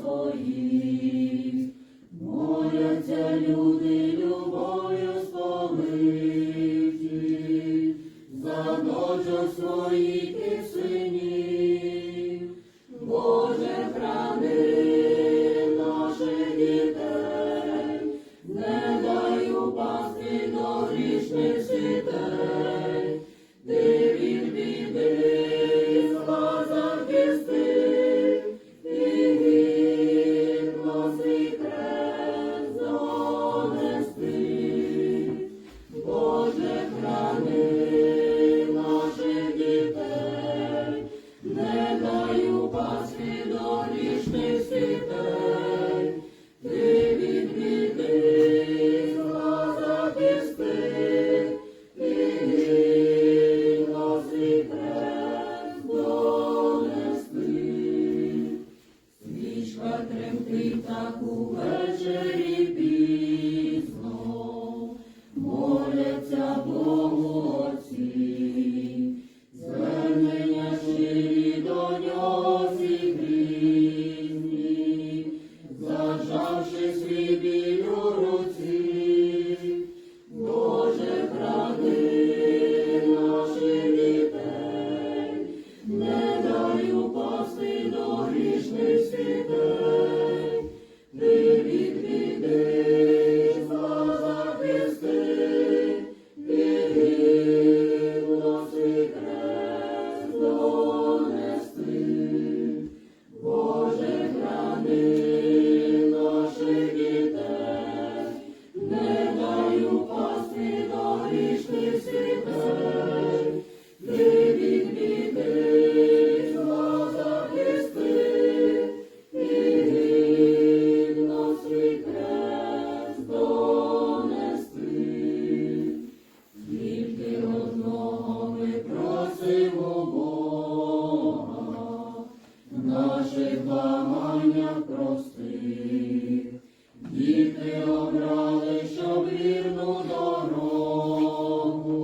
своїх, моляться люди любов'ю сповиті, за дочок своїх і синів. Боже, храни наших дітей, не дай упасти до грішних сітей, ти від біди зла захисти, і гідно свій хрест донести. Боже, храни наших дітей, не дай упасти до грішних сітей, ти від біди зла захисти, і гідно свій хрест донести. Свічка тремтить так увечері пізно, моляться Богу отці, звернення щирі до нього всі грізні, зажавши свій біль у руці. Боже, храни наших дітей, не дай упасти до грішних сітей, ти від біди зла захисти, і гідно свій хрест донести. Боже, храни наших дітей, не дай упасти до грішних сітей, ти від біди зла захисти, і гідно свій хрест донести. Тільки одного ми просимо Бога, в наших благаннях простих. Діти обрали, щоб вірну дорогу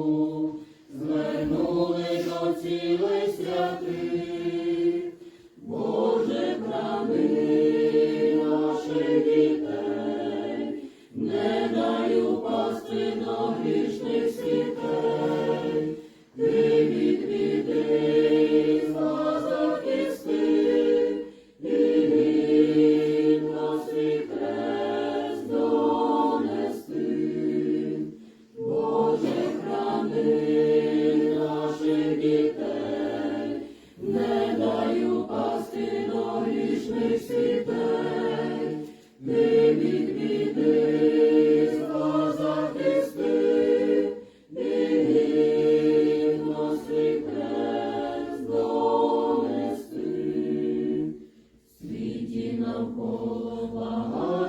звернули до цілей святих. Боже, храни наших дітей, не дай упасти до грішних сітей, ти від біди зла захисти, і гідно свій хрест донести. Боже, храни наших дітей, не дай упасти до грішних сітей, ти від біди зла захисти, і гідно свій хрест донести. В світі навколо багато